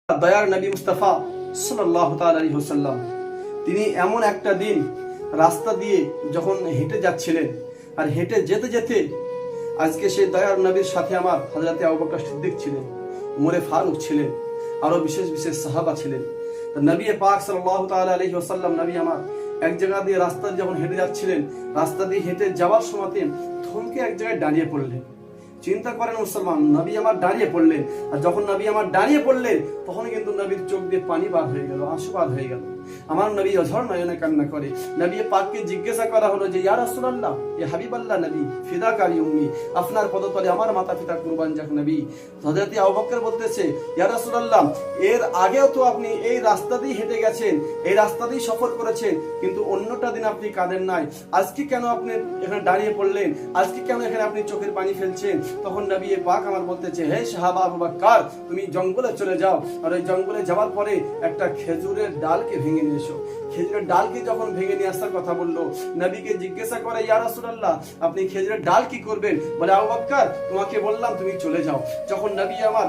দয়ার নবী মুস্তাফা সাল্লাল্লাহু তাআলা আলাইহি ওয়াসাল্লাম তিনি এমন একটা দিন রাস্তা দিয়ে যখন হেঁটে যাচ্ছিলেন, আর হেঁটে যেতে যেতে আজকে সেই দয়ার নবীর সাথে আমার হযরত আবু বকর সিদ্দিক ছিলেন, উমরে ফারুক ছিলেন, আরো বিশেষ বিশেষ সাহাবা ছিলেন। নবী পাক সাল্লাল্লাহু তাআলা আলাইহি ওয়াসাল্লাম নবী আমার এক জায়গা দিয়ে রাস্তা যখন হেঁটে যাচ্ছিলেন, রাস্তা দিয়ে হেঁটে যাওয়ার সময় থমকে এক জায়গায় দাঁড়িয়ে পড়লেন। চিন্তা করেন মুসলমান, নবী আমার দাঁড়িয়ে পড়লেন, আর যখন নবী আমার দাঁড়িয়ে পড়লেন তখন কিন্তু নবীর চোখ দিয়ে পানি বার হয়ে গেল, আঁসু বার হয়ে গেল। আমার নবী অঝর নয়নে কান্না করে। নবী পাককে জিজ্ঞাসা করা হলো যে ইয়া রাসূলুল্লাহ, ইয়া হাবিবাল্লাহ নবী, ফিদাকারি উম্মি, আপনার পদতলে আমার মাতা পিতা কুরবান যাক নবী। হযরত আবু বকর বলতেছে ইয়া রাসূলুল্লাহ, এর আগেও তো আপনি এই রাস্তা দিয়ে হেঁটে গেছেন, এই রাস্তা দিয়ে সফর করেছেন, কিন্তু অন্যটা দিন আপনি কাঁদেন নাই, আজকে কেন আপনি এখানে দাঁড়িয়ে পড়লেন, আজকে কেন এখানে আপনি চোখের পানি ফেলছেন? তখন নবী পাক আমার বলতেছে হে সাহাবা আবু বকর, তুমি জঙ্গলে চলে যাও, আর ওই জঙ্গলে যাওয়ার পরে একটা খেজুরের ডালকে ভেঙে নিয়ে এসো। খেজুরের ডালকে যখন ভেঙে নিয়ে আসার কথা বললো, নবীকে জিজ্ঞাসা করে ইয়া রাসূলুল্লাহ, আপনি খেজুরের ডাল কি করবেন? বলে আবু বকর, তোমাকে বললাম তুমি চলে যাও। যখন নবী আমার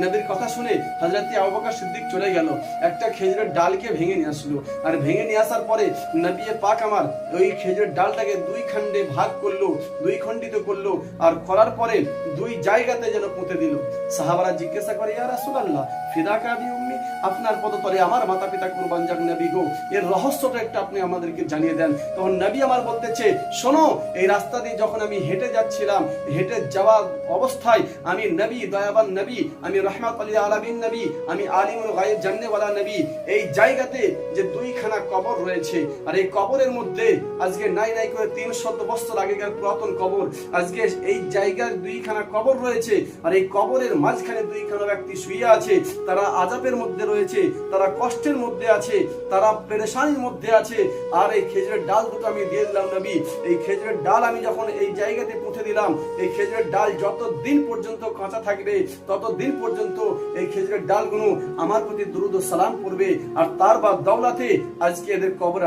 নবীর কথা শুনে হযরত আবু বকর সিদ্দিক চলে গেল, একটা খেজুরের ডালকে ভেঙে নিয়ে আসলো, আর ভেঙে নিয়ে আসার পরে নবী পাক আমার ওই খেজুরের ডালটাকে দুই খণ্ডে ভাগ করলো, দুই খণ্ডিত করলো, আর করার পরে দুই জায়গাতে যেন পুঁতে দিল। সাহাবারা জিজ্ঞাসা করে ইয়া রাসূলুল্লাহ, ফিদাকা বি উম্মি, আপনার পদতলে আমার মাতা পিতা কুরবান যাক নবী গো, এর রহস্যটা একটু আপনি আমাদেরকে জানিয়ে দেন। তখন নবী আমার বলতেছে শোনো, এই রাস্তা দিয়ে যখন আমি হেঁটে যাচ্ছিলাম, হেঁটে যাওয়া অবস্থায় আমি নবী, দয়াবান নবী, আমি রাহমাতুল লিল আলামিন নবী, আমি আলিমুল গায়ব জাননেওয়ালা নবী, এই জায়গাতে যে দুইখানা কবর রয়েছে, আর এই কবরের মধ্যে আজকে নাই নাই করে 300 বছর আগেকার পুরাতন কবর, আজকে এই জায়গার দুইখানা কবর রয়েছে, আর এই কবরের মাঝখানে দুইখানা ব্যক্তি শুয়ে আছে, তারা আযাবের মধ্যে রয়েছে, তারা কষ্টের মধ্যে আছে, তারা পেরেশানির মধ্যে আছে। আর এই খেজুরের ডাল দুটো আমি দিয়ে দিলাম নবী, এই খেজুরের ডাল আমি যখন এই জায়গাতে পুঁতে দিলাম, এই খেজুরের ডাল যতদিন পর্যন্ত কাঁচা থাকবে ততদিন পর্যন্ত এই খেজুরের ডালগুলো আমার প্রতি দুরূদ ও সালাম পড়বে, আর তার বা দৌলতে আজকে এদের কবর